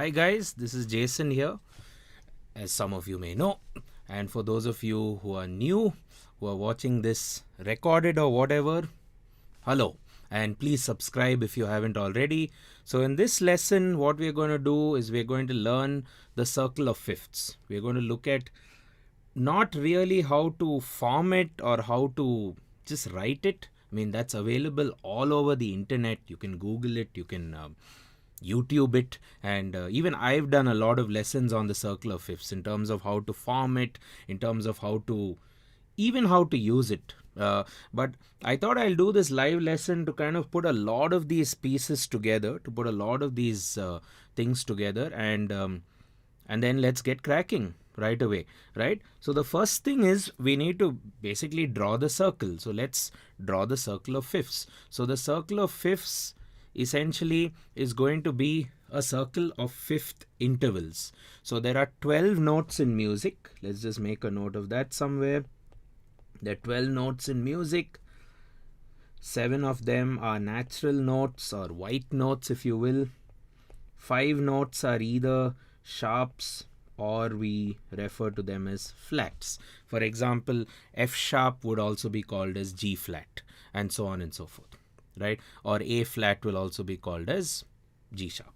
Hi guys, this is Jason here, as some of you may know. And for those of you who are new, who are watching this recorded or whatever, hello. And please subscribe if you haven't already. So in this lesson, what we're going to do is we're going to learn the circle of fifths. We're going to look at not really how to form it or how to just write it. I mean, that's available all over the internet. You can Google it, you can YouTube it, and even I've done a lot of lessons on the circle of fifths in terms of how to form it, in terms of how to use it. But I thought I'll do this live lesson to kind of put a lot of these pieces together, to put a lot of these things together, and then let's get cracking right away, right? So the first thing is we need to basically draw the circle. So let's draw the circle of fifths. So the circle of fifths essentially is going to be a circle of fifth intervals. So there are 12 notes in music. Let's just make a note of that somewhere. There are 12 notes in music. 7 of them are natural notes or white notes, if you will. 5 notes are either sharps or we refer to them as flats. For example, F sharp would also be called as G flat, and so on and so forth, right? Or A flat will also be called as G sharp,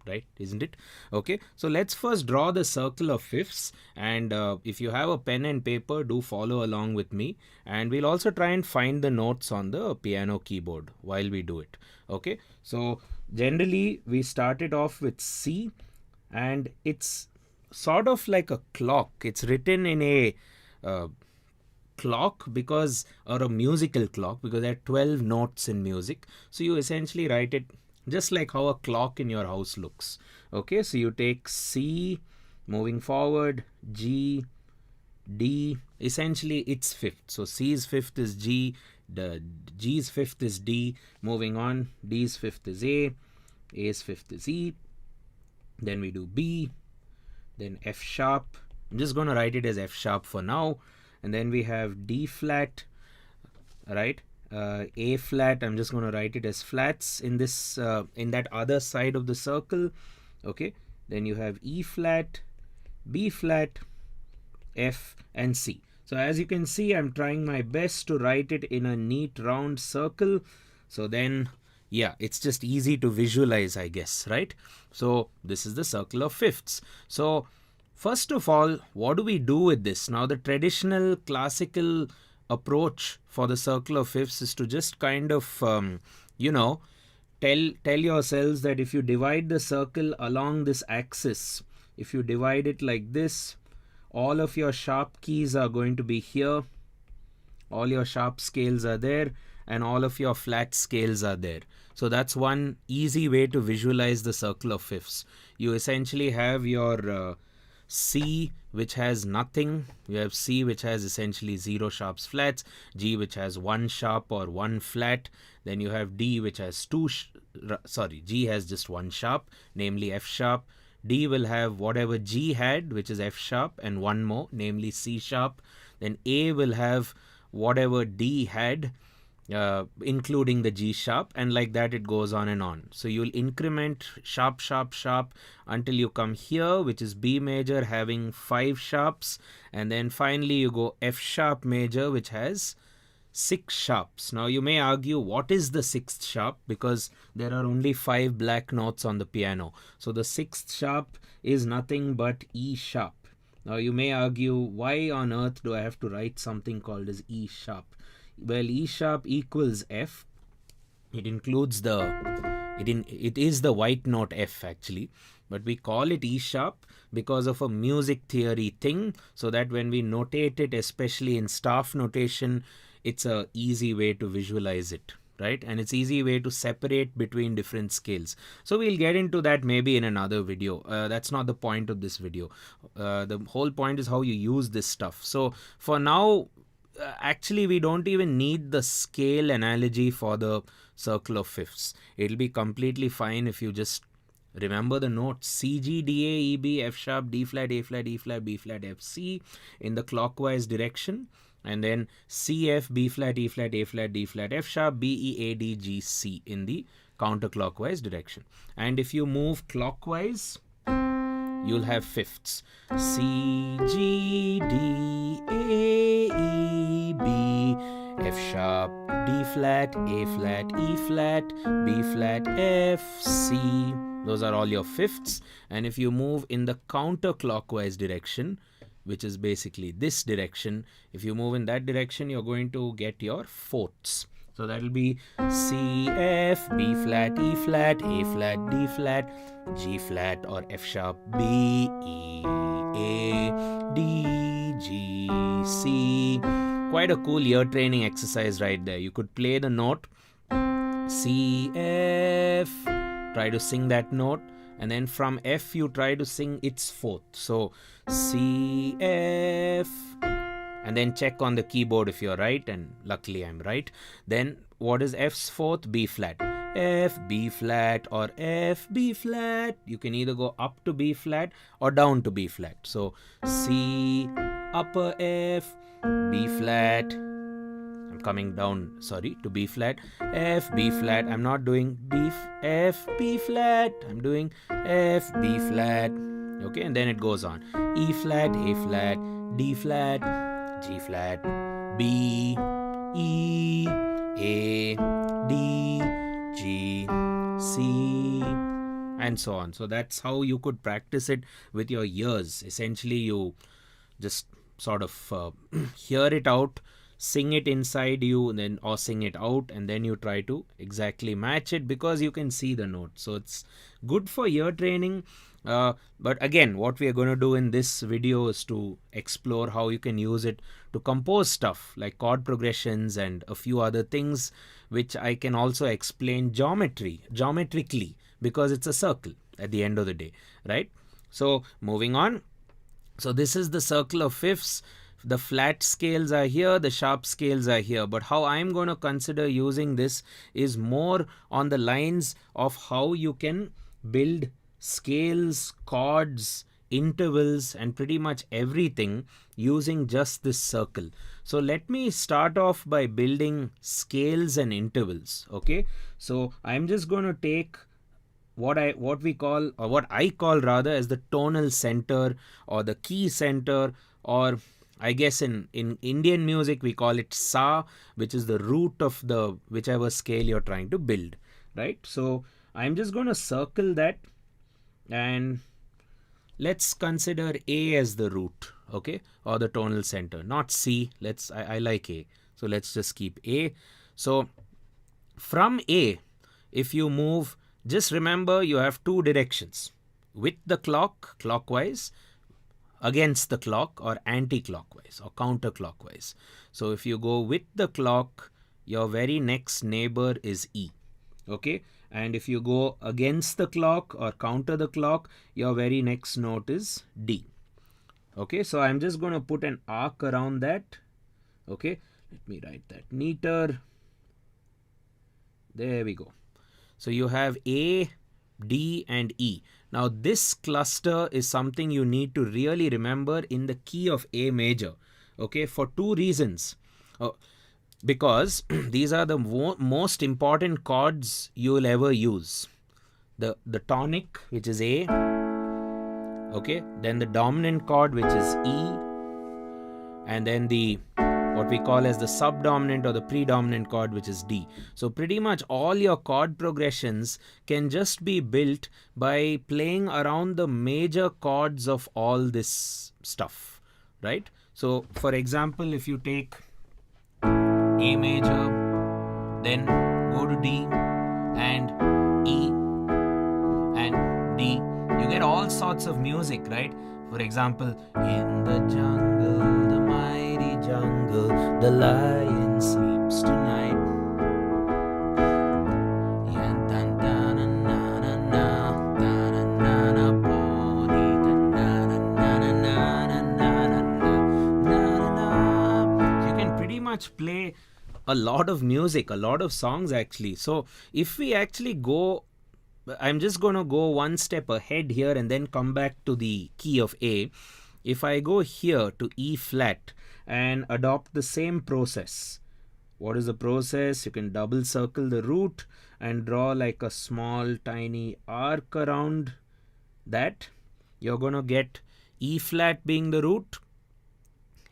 right? Isn't it? Okay, so let's first draw the circle of fifths, and if you have a pen and paper, do follow along with me, and we'll also try and find the notes on the piano keyboard while we do it. Okay, so generally we started off with C, and it's sort of like a clock. It's written in a clock because, or a musical clock, because there are 12 notes in music. So you essentially write it just like how a clock in your house looks. Okay, so you take C, moving forward, G, D, essentially it's fifth. So C's fifth is G, the G's fifth is D, moving on, D's fifth is A, A's fifth is E, then we do B, then F sharp. I'm just going to write it as F sharp for now. And then we have D flat, right? A flat, I'm just going to write it as flats in this in that other side of the circle. Okay, then you have E flat, B flat, F, and C. So as you can see, I'm trying my best to write it in a neat round circle. So then, yeah, it's just easy to visualize, I guess, right? So this is the circle of fifths. So first of all, what do we do with this? Now, the traditional classical approach for the circle of fifths is to just kind of, tell yourselves that if you divide the circle along this axis, if you divide it like this, all of your sharp keys are going to be here, all your sharp scales are there, and all of your flat scales are there. So that's one easy way to visualize the circle of fifths. You essentially have your C, which has nothing. You have C, which has essentially 0 sharps flats, G, which has 1 sharp or 1 flat. Then you have D, which has G has just 1 sharp, namely F sharp. D will have whatever G had, which is F sharp, and 1 more, namely C sharp. Then A will have whatever D had, including the G sharp, and like that it goes on and on. So you'll increment sharp, sharp, sharp until you come here, which is B major having 5 sharps, and then finally you go F sharp major, which has 6 sharps. Now you may argue, what is the 6th sharp? Because there are only 5 black notes on the piano. So the 6th sharp is nothing but E sharp. Now you may argue, why on earth do I have to write something called as E sharp? Well, E sharp equals F. It includes it is the white note F actually, but we call it E sharp because of a music theory thing, so that when we notate it, especially in staff notation, it's a easy way to visualize it, right? And it's easy way to separate between different scales. So we'll get into that maybe in another video. That's not the point of this video. The whole point is how you use this stuff. So for now, actually we don't even need the scale analogy for the circle of fifths. It'll be completely fine if you just remember the notes C, G, D, A, E, B, F sharp, D flat, A flat, E flat, B flat, F, C in the clockwise direction, and then C, F, B flat, E flat, A flat, D flat, F sharp, B, E, A, D, G, C in the counterclockwise direction. And if you move clockwise, you'll have fifths. C, G, D, A, E, B, F sharp, D flat, A flat, E flat, B flat, F, C. Those are all your fifths. And if you move in the counterclockwise direction, which is basically this direction, if you move in that direction, you're going to get your fourths. So that will be C, F, B flat, E flat, A flat, D flat, G flat or F sharp, B, E, A, D, G, C. Quite a cool ear training exercise right there. You could play the note C, F, try to sing that note, and then from F you try to sing its fourth. So C, F, and then check on the keyboard if you're right, and luckily I'm right. Then what is F's fourth? B flat. F, B flat or F, B flat. You can either go up to B flat or down to B flat. So C, upper F, B flat. I'm coming down, sorry, to B flat. F, B flat. I'm not doing B, F, B flat. I'm doing F, B flat. Okay, and then it goes on. E flat, A flat, D flat, G flat, B, E, A, D, G, C, and so on. So that's how you could practice it with your ears. Essentially, you just sort of hear it out, sing it inside you, and then or sing it out, and then you try to exactly match it because you can see the note. So it's good for ear training. But again, what we are going to do in this video is to explore how you can use it to compose stuff like chord progressions and a few other things, which I can also explain geometrically, because it's a circle at the end of the day, right? So moving on. So this is the circle of fifths. The flat scales are here, the sharp scales are here. But how I'm going to consider using this is more on the lines of how you can build scales, chords, intervals, and pretty much everything using just this circle. So let me start off by building scales and intervals. Okay, so I'm just going to take what I call rather as the tonal center or the key center, or I guess in Indian music we call it sa, which is the root of the whichever scale you're trying to build, right? So I'm just going to circle that, and let's consider A as the root, okay, or the tonal center, not C. I like A, so let's just keep A. So from A, if you move, just remember you have two directions: with the clock, clockwise, against the clock, or anti-clockwise or counterclockwise. So if you go with the clock, your very next neighbor is E, okay, and if you go against the clock or counter the clock, your very next note is D. Okay, so I'm just going to put an arc around that. Okay, let me write that neater. There we go. So you have A, D, and E. Now this cluster is something you need to really remember in the key of A major, okay, for two reasons. Because these are the most important chords you will ever use. The tonic, which is A, okay, then the dominant chord, which is E, and then the what we call as the subdominant or the predominant chord, which is D. So pretty much all your chord progressions can just be built by playing around the major chords of all this stuff, right? So for example, if you take A major, then go to D and E and D, you get all sorts of music, right? For example, in the jungle, the mighty jungle, the lion sleeps tonight. You can pretty much play a lot of music, a lot of songs actually. So if we actually go, I'm just going to go one step ahead here and then come back to the key of A. If I go here to E flat and adopt the same process, what is the process? You can double circle the root and draw like a small tiny arc around that. you're going to get E flat being the root.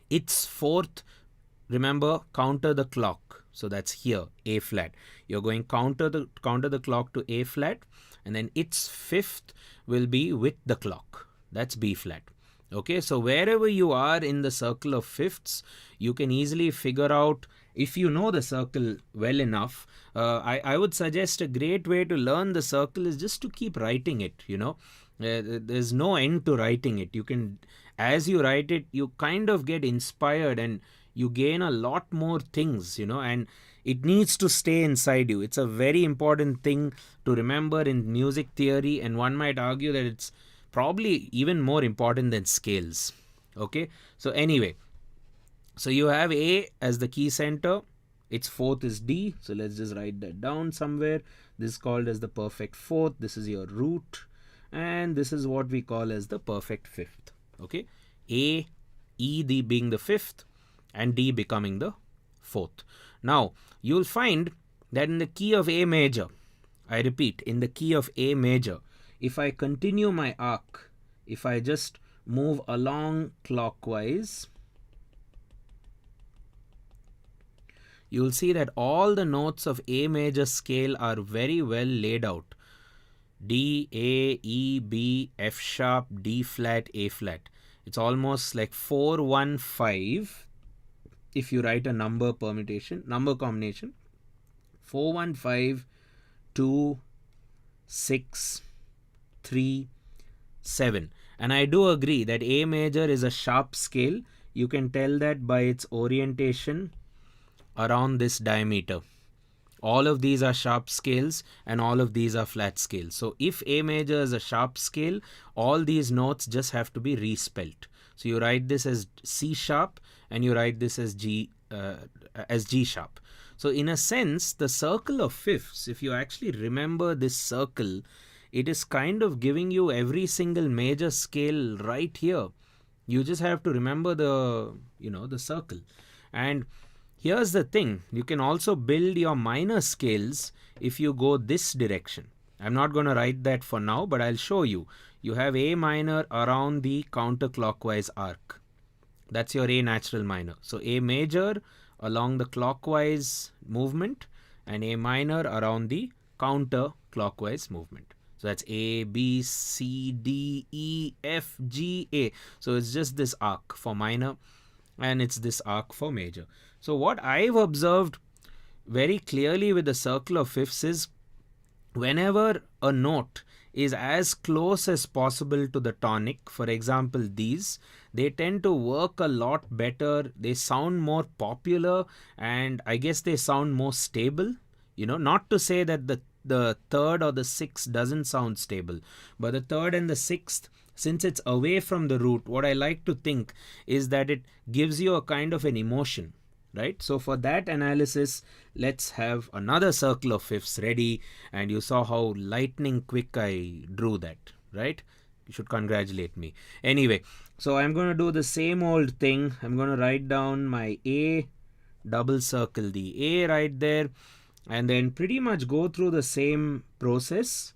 Its fourth, remember, counter the clock. So that's here, A flat. You're going counter the clock to A flat, and then its fifth will be with the clock. That's B flat. Okay, so wherever you are in the circle of fifths, you can easily figure out, if you know the circle well enough. I would suggest a great way to learn the circle is just to keep writing it, there's no end to writing it. You can, as you write it, you kind of get inspired and you gain a lot more things, and it needs to stay inside you. It's a very important thing to remember in music theory, and one might argue that it's probably even more important than scales. Okay, so anyway, so you have A as the key center, its fourth is D, so let's just write that down somewhere. This is called as the perfect fourth, this is your root, and this is what we call as the perfect fifth. Okay, A, E, D being the fifth, and D becoming the fourth. Now you'll find that in the key of A major, I repeat, in the key of A major, if I continue my arc, if I just move along clockwise, you'll see that all the notes of A major scale are very well laid out. D, A, E, B, F sharp, D flat, A flat. It's almost like 4, 1, 5 if you write a number combination. 4, 1, 5, 2, 6, 3, 7. And I do agree that A major is a sharp scale. You can tell that by its orientation around this diameter. All of these are sharp scales and all of these are flat scales. So if A major is a sharp scale, all these notes just have to be respelt. So you write this as C sharp and you write this as G sharp. So in a sense, the circle of fifths, if you actually remember this circle, it is kind of giving you every single major scale right here. You just have to remember the circle. And here's the thing, you can also build your minor scales if you go this direction. I'm not going to write that for now, but I'll show you. You have A minor around the counterclockwise arc. That's your A natural minor. So A major along the clockwise movement and A minor around the counterclockwise movement. So that's A, B, C, D, E, F, G, A. So it's just this arc for minor and it's this arc for major. So what I've observed very clearly with the circle of fifths is whenever a note is as close as possible to the tonic, for example these, they tend to work a lot better, they sound more popular, and I guess they sound more stable. Not to say that the third or the sixth doesn't sound stable, but the third and the sixth, since it's away from the root, what I like to think is that it gives you a kind of an emotion, right? So for that analysis, let's have another circle of fifths ready, and you saw how lightning quick I drew that, right? You should congratulate me. Anyway, so I'm going to do the same old thing. I'm going to write down my A, double circle the A right there, and then pretty much go through the same process,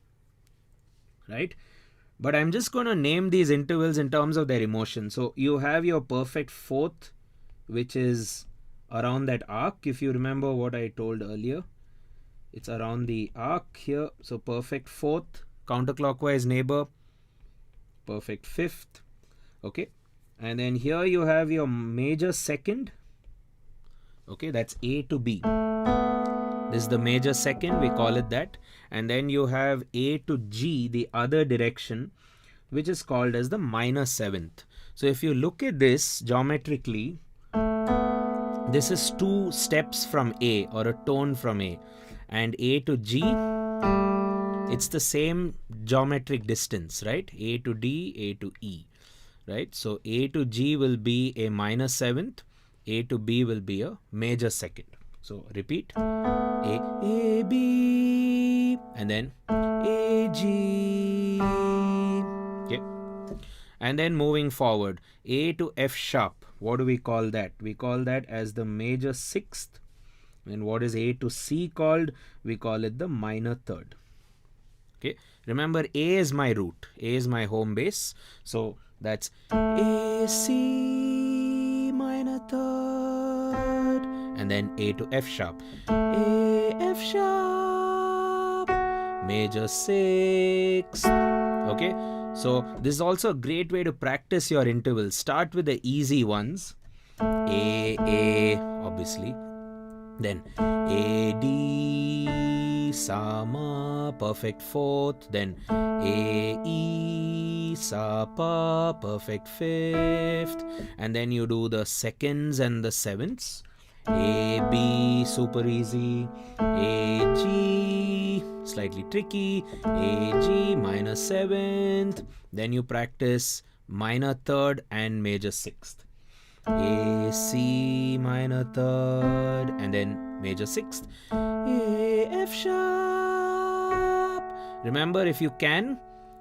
right? But I'm just going to name these intervals in terms of their emotion. So you have your perfect fourth, which is around that arc. If you remember what I told earlier, it's around the arc here. So perfect fourth, counterclockwise neighbor, perfect fifth. Okay, and then here you have your major second. Okay, that's A to B. This is the major second, we call it that. And then you have A to G, the other direction, which is called as the minor seventh. So if you look at this geometrically, this is 2 steps from A, or a tone from A. And A to G, it's the same geometric distance, right? A to D, A to E, right? So A to G will be a minor seventh, A to B will be a major second. So repeat, A, B, and then A, G. Okay. And then moving forward, A to F sharp. What do we call that? We call that as the major sixth. And what is A to C called? We call it the minor third. Okay. Remember, A is my root. A is my home base. So that's A, C minor third, and then A to F sharp. A, F sharp, major sixth. Okay, so this is also a great way to practice your intervals. Start with the easy ones. A, obviously. Then A, D, Sama, perfect fourth. Then A, E, Sa, Pa, perfect fifth. And then you do the seconds and the sevenths. A, B, super easy. A, G, slightly tricky. A, G, minor seventh. Then you practice minor third and major sixth. A, C minor third, and then major sixth. A, F sharp. Remember, if you can,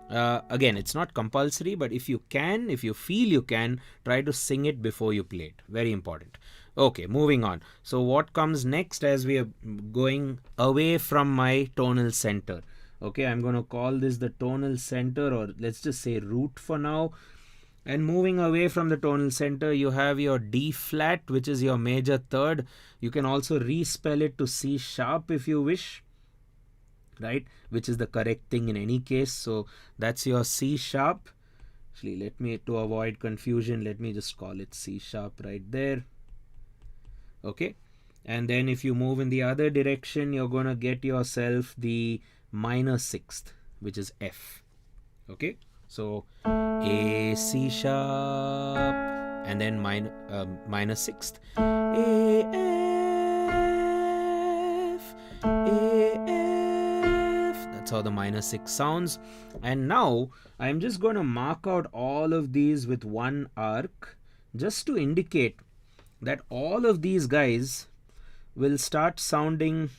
again, it's not compulsory, but if you can, if you feel you can, try to sing it before you play it. Very important. Okay, moving on. So what comes next as we are going away from my tonal center? Okay, I'm going to call this the tonal center, or let's just say root for now. And moving away from the tonal center, you have your D flat, which is your major third. You can also respell it to C sharp if you wish, right? Which is the correct thing in any case. So that's your C sharp. Actually, to avoid confusion, let me just call it C sharp right there. Okay. And then if you move in the other direction, you're going to get yourself the minor sixth, which is F. Okay. So A, C sharp, and then minor sixth. A, F, A, F. That's how the minor sixth sounds. And now I'm just going to mark out all of these with one arc, just to indicate that all of these guys will start sounding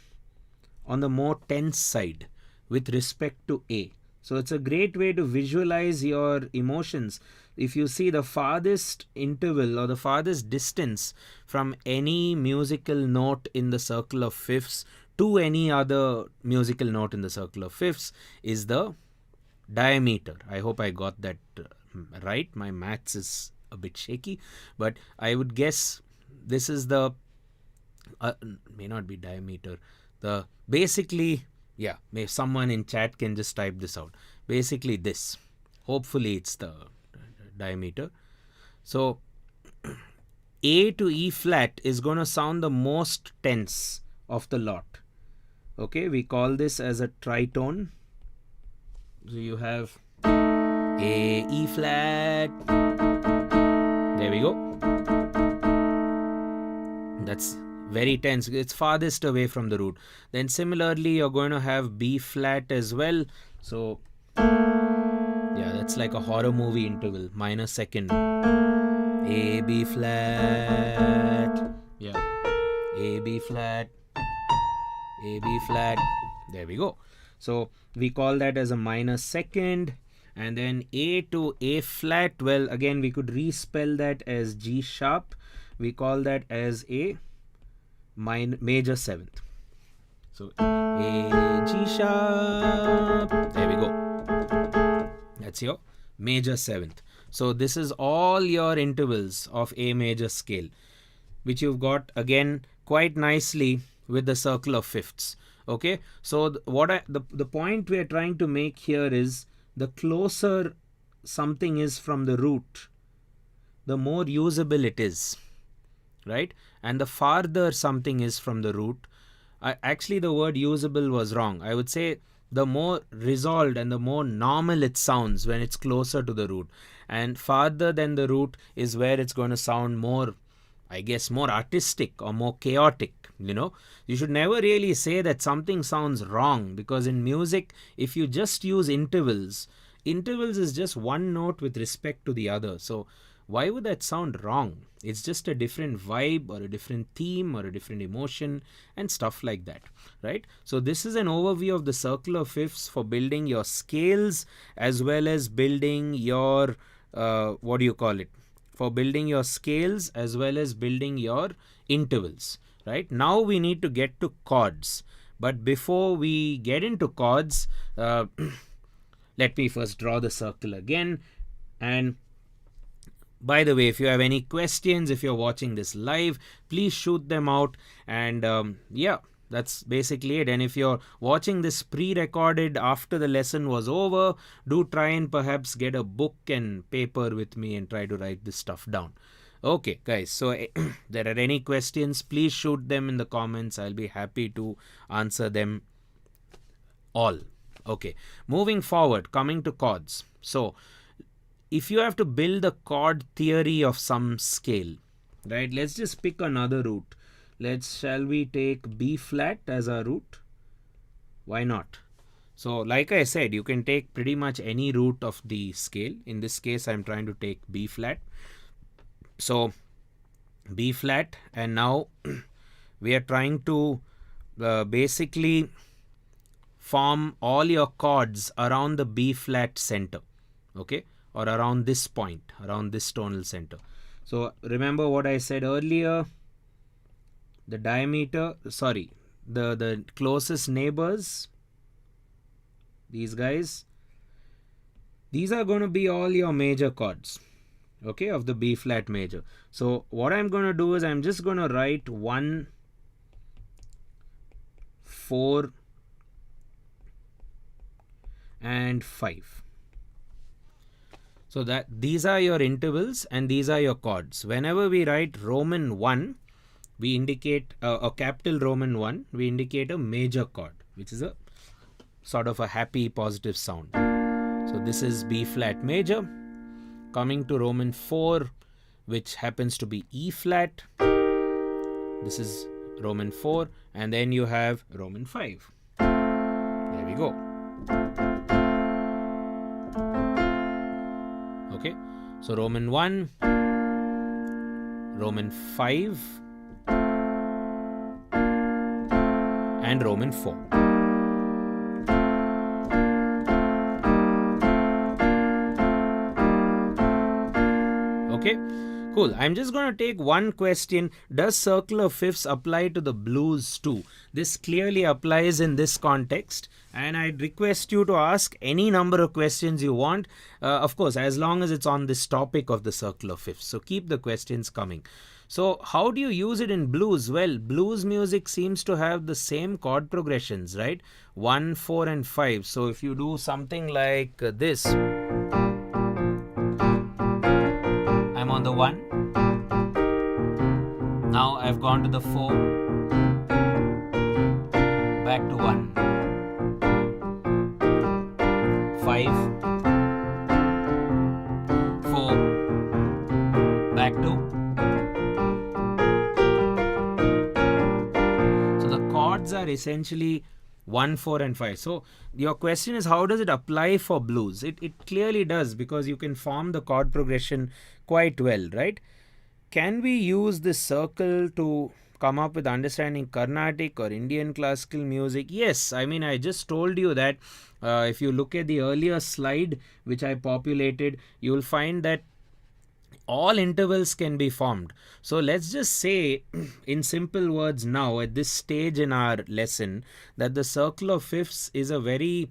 on the more tense side with respect to A. So it's a great way to visualize your emotions. If you see the farthest interval or the farthest distance from any musical note in the circle of fifths to any other musical note in the circle of fifths is the diameter. I hope I got that right. My maths is a bit shaky, but I would guess this is the may not be diameter. The basically, yeah, maybe someone in chat can just type this out. Basically this. Hopefully it's the diameter. So A to E flat is going to sound the most tense of the lot. Okay, we call this as a tritone. So you have A, E flat. There we go. That's very tense. It's farthest away from the root. Then similarly, you're going to have B flat as well. So yeah, that's like a horror movie interval. Minor second. A, B flat. Yeah. A, B flat. A, B flat. There we go. So we call that as a minor second. And then A to A flat. Well, again, we could respell that as G sharp. We call that as a major seventh. So A, G sharp. There we go. That's your major seventh. So this is all your intervals of A major scale, which you've got again quite nicely with the circle of fifths. Okay. So the point we are trying to make here is the closer something is from the root, the more usable it is. Right? And the farther something is from the root, actually the word usable was wrong. I would say the more resolved and the more normal it sounds when it's closer to the root. And farther than the root is where it's going to sound more, I guess, more artistic or more chaotic. You know, you should never really say that something sounds wrong, because in music, if you just use intervals is just one note with respect to the other. So why would that sound wrong? It's just a different vibe or a different theme or a different emotion and stuff like that, right? So this is an overview of the circle of fifths for building your scales as well as building your, for building your scales as well as building your intervals, right? Now we need to get to chords. But before we get into chords, let me first draw the circle again. And by the way, if you have any questions, if you're watching this live, please shoot them out. And yeah, that's basically it. And if you're watching this pre-recorded after the lesson was over, do try and perhaps get a book and paper with me and try to write this stuff down. Okay, guys, so there are any questions, please shoot them in the comments. I'll be happy to answer them all. Okay, moving forward, coming to chords. So if you have to build a chord theory of some scale, right, let's just pick another root. Shall we take B flat as our root? Why not? So like I said, you can take pretty much any root of the scale. In this case, I'm trying to take B flat. So B flat, and now we are trying to basically form all your chords around the B flat center, okay, or around this point, around this tonal center. So remember what I said earlier, the diameter, sorry, the closest neighbors, these guys, these are going to be all your major chords, okay, of the B flat major. So what I'm going to do is I'm just going to write 1, 4 and 5. So that these are your intervals and these are your chords. Whenever we write Roman 1, we indicate a capital Roman 1, we indicate a major chord, which is a sort of a happy positive sound. So this is B flat major. Coming to Roman 4, which happens to be E flat. This is Roman 4, and then you have Roman 5. There we go. Okay, so Roman 1, Roman 5 and Roman 4. Okay, cool. I'm just going to take one question. Does circular fifths apply to the blues too? This clearly applies in this context, and I'd request you to ask any number of questions you want, of course, as long as it's on this topic of the circular fifths. So keep the questions coming. So how do you use it in blues? Well, blues music seems to have the same chord progressions, right? 1, 4 and 5. So if you do something like this, I'm on the 1. Now I've gone to the 4, back to 1, 5, 4, back to. So the chords are essentially 1, 4 and 5. So your question is, how does it apply for blues? It clearly does, because you can form the chord progression quite well, right? Can we use this circle to come up with understanding Carnatic or Indian classical music? Yes, I mean, I just told you that if you look at the earlier slide which I populated, you will find that all intervals can be formed. So let's just say in simple words now at this stage in our lesson that the circle of fifths is a very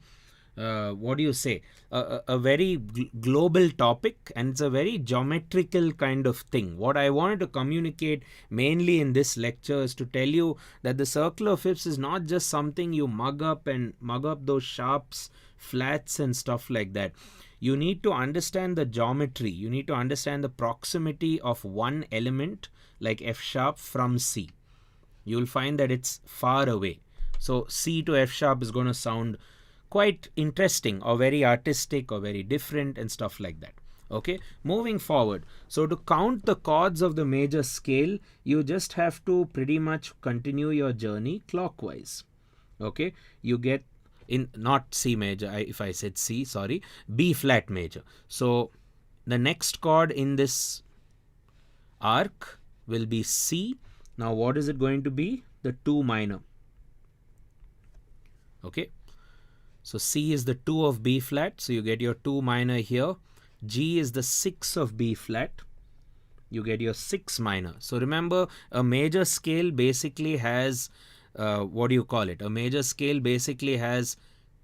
what do you say, a very global topic, and it's a very geometrical kind of thing. What I wanted to communicate mainly in this lecture is to tell you that the circle of fifths is not just something you mug up those sharps, flats and stuff like that. You need to understand the geometry. You need to understand the proximity of one element like F sharp from C. You'll find that it's far away. So C to F sharp is going to sound quite interesting or very artistic or very different and stuff like that. Okay, moving forward. So to count the chords of the major scale, you just have to pretty much continue your journey clockwise. Okay, you get in not C major, if I said C, sorry, B flat major. So the next chord in this arc will be C. Now what is it going to be? The 2 minor. Okay, so C is the 2 of B flat, so you get your 2 minor here. G is the 6 of B flat, you get your 6 minor. So remember, a major scale basically has what do you call it? A major scale basically has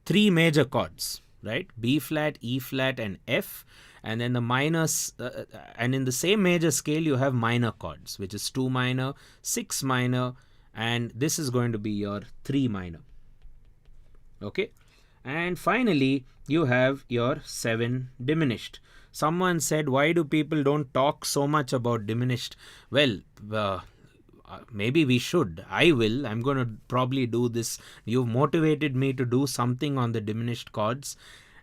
3 major chords. right? B flat, E flat, and F. And then the minors, and in the same major scale, you have minor chords, which is 2 minor, 6 minor, and this is going to be your 3 minor. Okay, and finally you have your 7 diminished. Someone said, why do people don't talk so much about diminished? Well, maybe we should. I will. I'm going to probably do this. You've motivated me to do something on the diminished chords,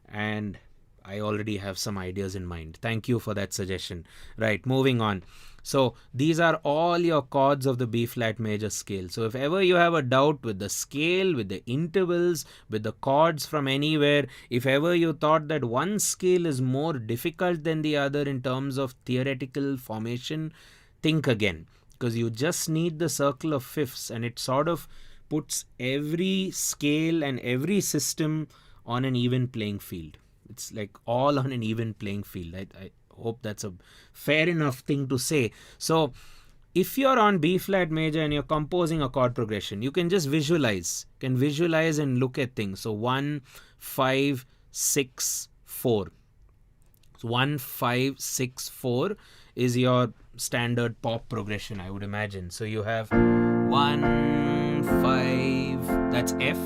and I already have some ideas in mind. Thank you for that suggestion. Right, moving on. So these are all your chords of the B flat major scale. So if ever you have a doubt with the scale, with the intervals, with the chords from anywhere, if ever you thought that one scale is more difficult than the other in terms of theoretical formation, think again, because you just need the circle of fifths, and it sort of puts every scale and every system on an even playing field. It's like all on an even playing field. I hope that's a fair enough thing to say. So if you're on B flat major and you're composing a chord progression, you can just visualize. You can visualize and look at things. So 1, 5, 6, 4. So 1, 5, 6, 4 is your standard pop progression, I would imagine. So you have 1, 5, that's F.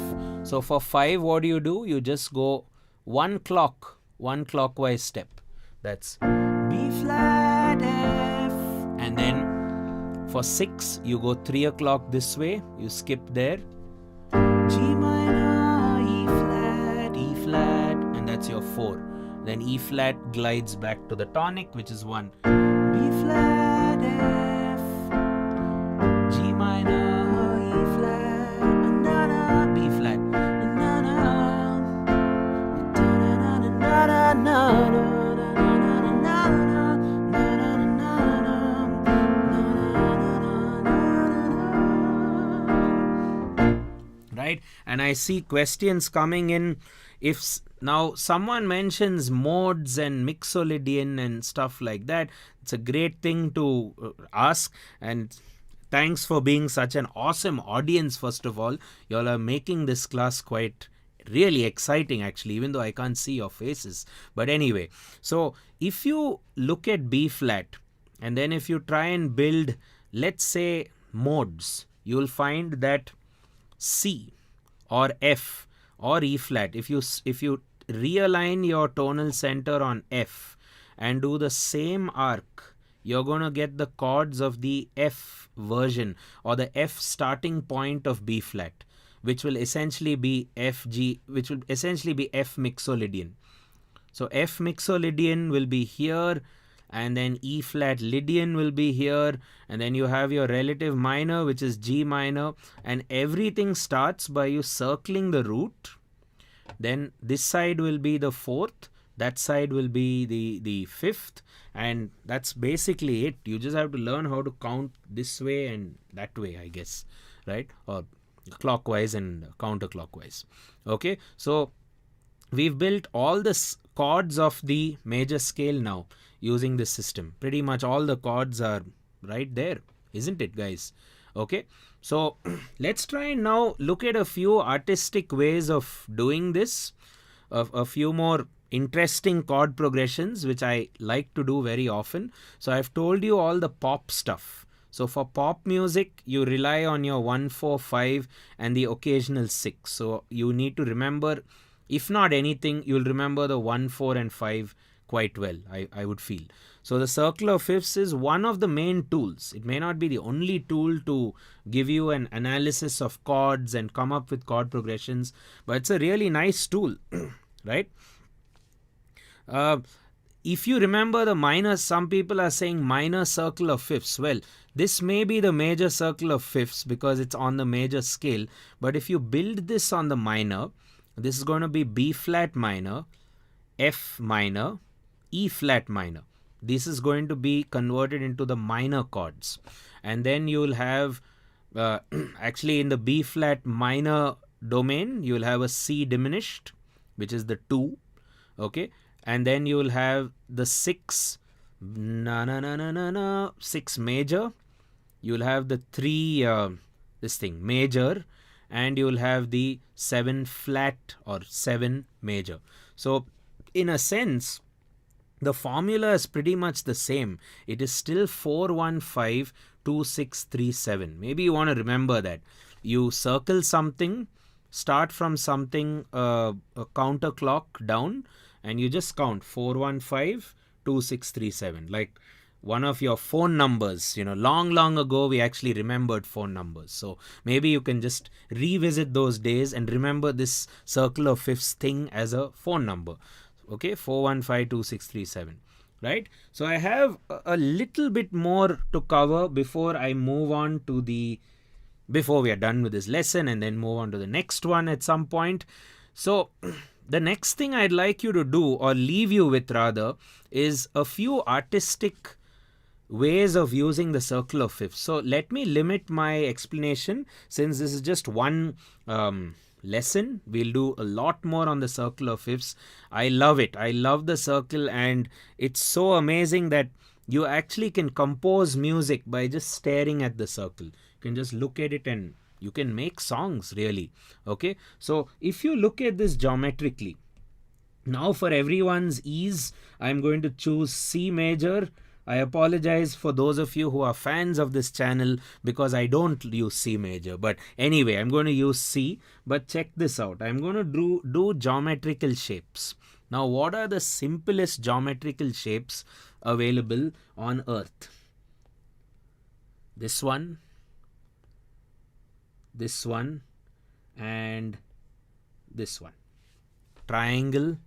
So for 5, what do? You just go one clockwise step. That's B flat, F. And then for 6, you go 3 o'clock this way. You skip there. G minor, E flat, and that's your 4. Then E flat glides back to the tonic, which is 1. B flat, F. G minor, E flat, B flat. Right, and I see questions coming in. If now someone mentions modes and mixolydian and stuff like that, it's a great thing to ask. And thanks for being such an awesome audience. First of all, y'all are making this class quite really exciting, actually, even though I can't see your faces. But anyway, so if you look at B flat, and then if you try and build, let's say, modes, you'll find that C or F or E flat, if you realign your tonal center on F and do the same arc, you're going to get the chords of the F version or the F starting point of B flat, which will essentially be F mixolydian. So F mixolydian will be here, and then E flat Lydian will be here, and then you have your relative minor, which is G minor, and everything starts by you circling the root. Then this side will be the 4th, that side will be the 5th, and that's basically it. You just have to learn how to count this way and that way, I guess, right? Or clockwise and counterclockwise. Okay, so we've built all the chords of the major scale now using this system. Pretty much all the chords are right there, isn't it, guys? Okay, so let's try and now look at a few artistic ways of doing this, a few more interesting chord progressions which I like to do very often. So I've told you all the pop stuff. So for pop music, you rely on your 1, 4, 5 and the occasional 6. So you need to remember, if not anything, you'll remember the 1, 4 and 5 quite well, I would feel. So the circle of fifths is one of the main tools. It may not be the only tool to give you an analysis of chords and come up with chord progressions, but it's a really nice tool, right? If you remember the minor, some people are saying minor circle of fifths. Well, this may be the major circle of fifths because it's on the major scale. But if you build this on the minor, this is going to be B flat minor, F minor, E flat minor. This is going to be converted into the minor chords. And then you'll have, actually in the B flat minor domain, you'll have a C diminished, which is the 2. Okay. And then you'll have the 6, 6 major. You'll have the 3, major, and you'll have the 7 flat or 7 major. So in a sense, the formula is pretty much the same. It is still 4-1-5-2-6-3-7. Maybe you want to remember that. You circle something, start from something a counter clock down, and you just count 4-1-5-2-6-3-7. Like one of your phone numbers. Long ago we actually remembered phone numbers. So maybe you can just revisit those days and remember this circle of fifths thing as a phone number. Okay, 4-1-5-2-6-3-7. Right? So I have a little bit more to cover before I move on to before we are done with this lesson, and then move on to the next one at some point. So the next thing I'd like you to do, or leave you with rather, is a few artistic ways of using the circle of fifths. So let me limit my explanation, since this is just one lesson. We'll do a lot more on the circle of fifths. I love it. I love the circle, and it's so amazing that you actually can compose music by just staring at the circle. You can just look at it and you can make songs, really. Okay, so if you look at this geometrically, now for everyone's ease, I'm going to choose C major. I apologize for those of you who are fans of this channel because I don't use C major. But anyway, I'm going to use C. But check this out. I'm going to do geometrical shapes. Now, what are the simplest geometrical shapes available on Earth? This one, and this one. Triangle,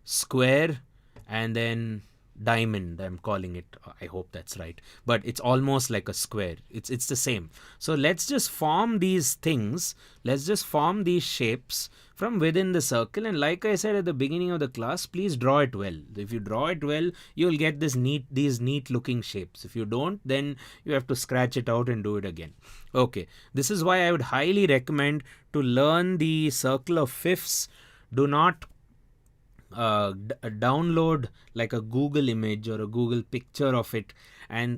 square, and then diamond, I'm calling it. I hope that's right, but it's almost like a square. It's the same. So let's just form these things. Let's just form these shapes from within the circle, and like I said at the beginning of the class, please draw it well. If you draw it well, you'll get these neat looking shapes. If you don't, then you have to scratch it out and do it again. Okay, this is why I would highly recommend to learn the circle of fifths. Do not download like a Google image or a Google picture of it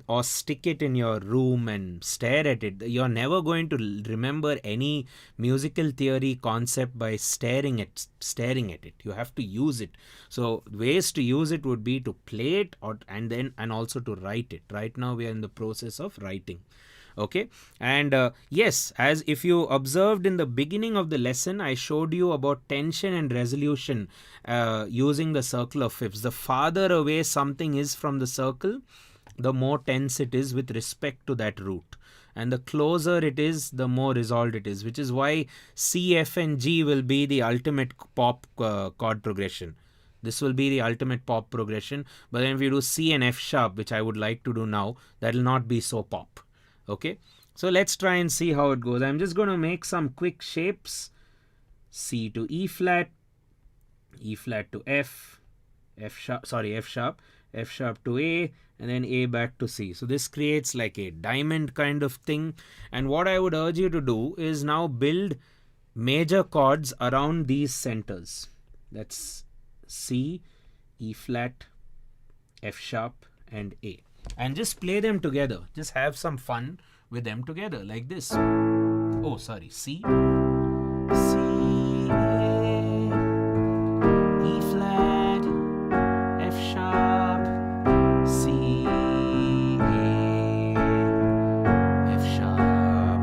or stick it in your room and stare at it. You're never going to remember any musical theory concept by staring at it. You have to use it. So ways to use it would be to play it and also to write it. Right now we are in the process of writing. Okay, and yes, as if you observed in the beginning of the lesson, I showed you about tension and resolution using the circle of fifths. The farther away something is from the circle, the more tense it is with respect to that root, and the closer it is, the more resolved it is, which is why C, F and G will be the ultimate pop chord progression. This will be the ultimate pop progression. But then if you do C and F sharp, which I would like to do now, that will not be so pop. Okay, so let's try and see how it goes. I'm just going to make some quick shapes. C to E flat, E flat to F, F sharp to A, and then A back to C. So this creates like a diamond kind of thing. And what I would urge you to do is now build major chords around these centers. That's C, E flat, F sharp, and A. And just play them together. Just have some fun with them together like this. Oh, sorry. C, C, A, E flat, F sharp, C, A, F sharp,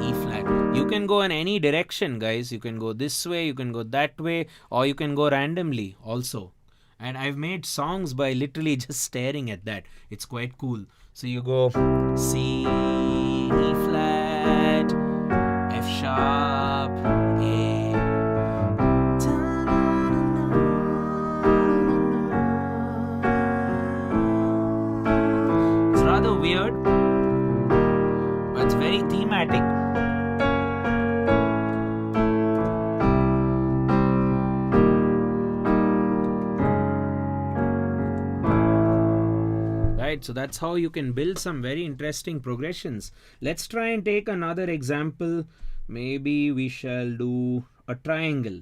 E flat. You can go in any direction, guys. You can go this way, you can go that way, or you can go randomly also. And I've made songs by literally just staring at that. It's quite cool. So you go C, E flat, F sharp, A. It's rather weird, but it's very thematic. So that's how you can build some very interesting progressions. Let's try and take another example. Maybe we shall do a triangle.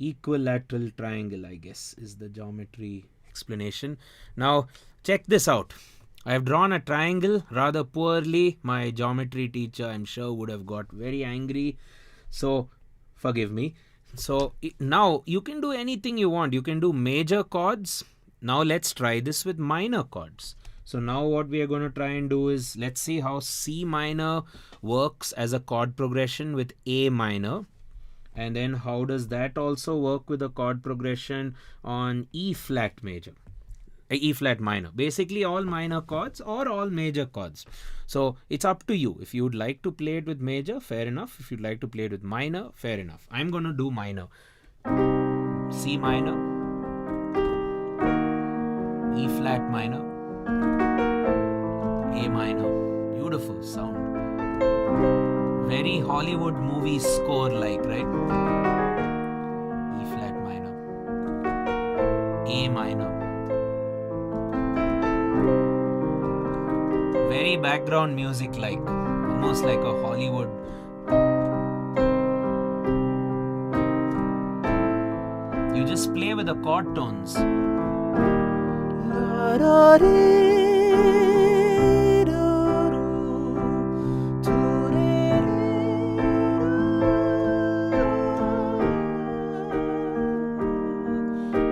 Equilateral triangle, I guess, is the geometry explanation. Now check this out. I have drawn a triangle rather poorly. My geometry teacher, I'm sure, would have got very angry. So forgive me. So now you can do anything you want. You can do major chords. Now let's try this with minor chords. So now what we are going to try and do is, let's see how C minor works as a chord progression with A minor. And then how does that also work with a chord progression on E flat major, E flat minor. Basically all minor chords or all major chords. So it's up to you. If you would like to play it with major, fair enough. If you'd like to play it with minor, fair enough. I'm going to do minor. C minor, E flat minor, A minor. Beautiful sound. Very Hollywood movie score like, right? E flat minor, A minor. Very background music like, almost like a Hollywood. You just play with the chord tones.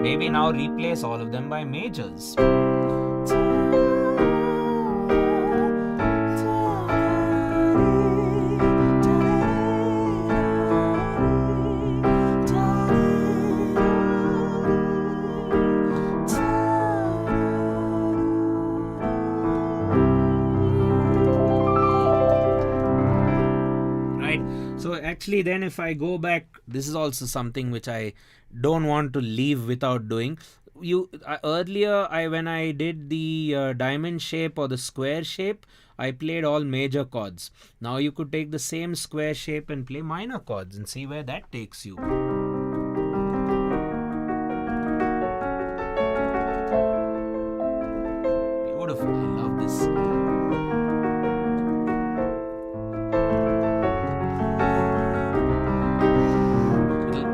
Maybe now replace all of them by majors. So actually then if I go back, this is also something which I don't want to leave without doing. Earlier when I did the diamond shape or the square shape, I played all major chords. Now you could take the same square shape and play minor chords and see where that takes you. Beautiful, I love this.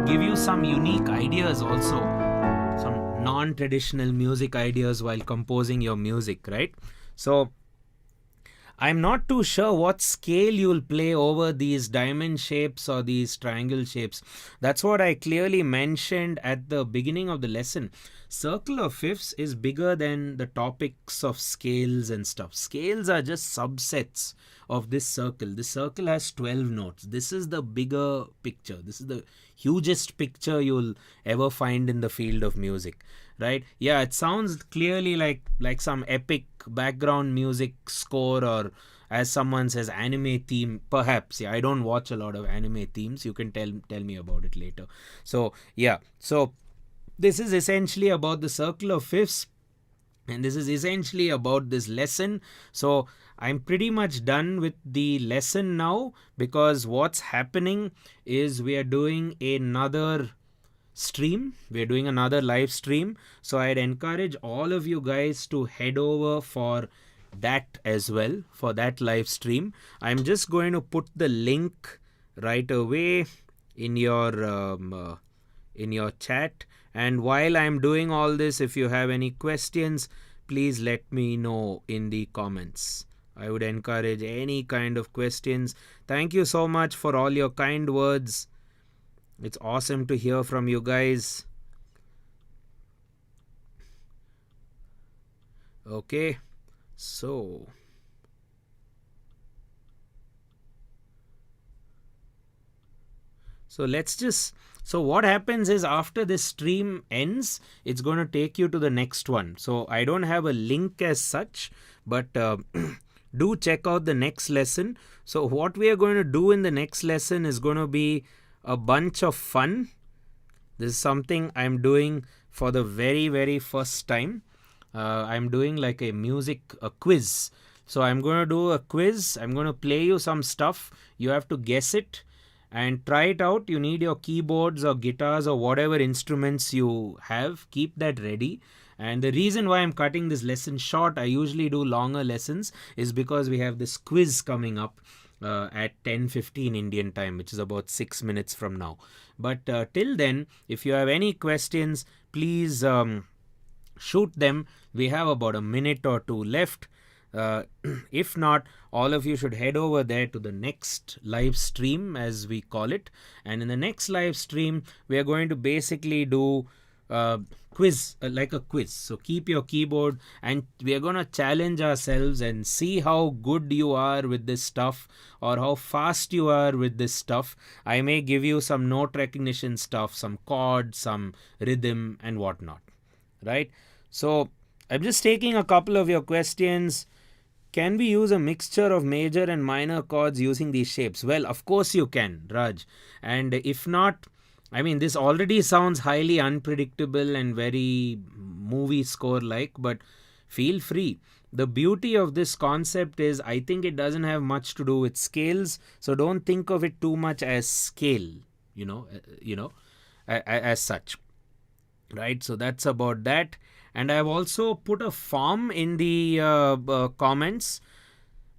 Give you some unique ideas also, some non-traditional music ideas while composing your music, right? So I'm not too sure what scale you'll play over these diamond shapes or these triangle shapes. That's what I clearly mentioned at the beginning of the lesson. Circle of fifths is bigger than the topics of scales and stuff. Scales are just subsets of this circle. This circle has 12 notes. This is the bigger picture. This is the hugest picture you'll ever find in the field of music, right? Yeah, it sounds clearly like some epic background music score, or as someone says, anime theme, perhaps. Yeah, I don't watch a lot of anime themes. You can tell me about it later. So yeah, so this is essentially about the circle of fifths, and this is essentially about this lesson. So I'm pretty much done with the lesson now, because what's happening is we are doing another stream. We're doing another live stream. So I'd encourage all of you guys to head over for that as well, for that live stream. I'm just going to put the link right away in your chat. And while I'm doing all this, if you have any questions, please let me know in the comments. I would encourage any kind of questions. Thank you so much for all your kind words. It's awesome to hear from you guys. Okay, so let's just, so what happens is after this stream ends, it's going to take you to the next one. So I don't have a link as such, but do check out the next lesson. So what we are going to do in the next lesson is going to be a bunch of fun. This is something I'm doing for the very, very first time. I'm doing like a quiz. So I'm going to do a quiz. I'm going to play you some stuff. You have to guess it and try it out. You need your keyboards or guitars or whatever instruments you have. Keep that ready. And the reason why I'm cutting this lesson short, I usually do longer lessons, is because we have this quiz coming up at 10:15 Indian time, which is about 6 minutes from now. But till then, if you have any questions, please shoot them. We have about a minute or two left. If not, all of you should head over there to the next live stream, as we call it. And in the next live stream, we are going to basically do quiz, like a quiz. So keep your keyboard, and we are going to challenge ourselves and see how good you are with this stuff, or how fast you are with this stuff. I may give you some note recognition stuff, some chords, some rhythm and whatnot, right? So I'm just taking a couple of your questions. Can we use a mixture of major and minor chords using these shapes? Well, of course you can, Raj. And if not, I mean, this already sounds highly unpredictable and very movie score like, but feel free. The beauty of this concept is, I think it doesn't have much to do with scales, so don't think of it too much as scale, as such, right? So that's about that. And I've also put a form in the comments.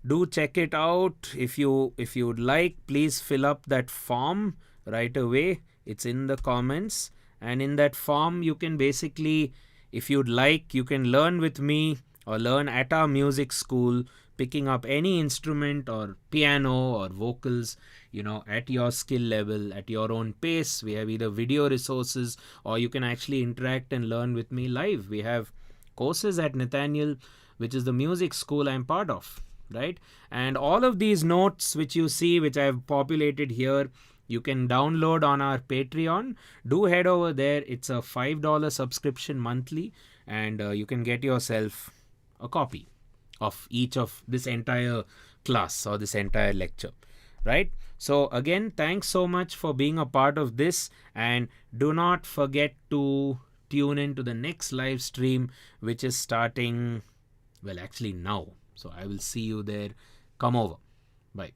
Do check it out. If you'd like, please fill up that form right away. It's in the comments, and in that form you can basically, if you'd like, you can learn with me or learn at our music school, picking up any instrument or piano or vocals, at your skill level, at your own pace. We have either video resources, or you can actually interact and learn with me live. We have courses at Nathaniel, which is the music school I'm part of, right? And all of these notes which you see, which I've populated here, you can download on our Patreon. Do head over there. It's a $5 subscription monthly, and you can get yourself a copy of each of this entire class or this entire lecture, right? So again, thanks so much for being a part of this, and do not forget to tune in to the next live stream, which is starting, well, actually now. So I will see you there. Come over. Bye.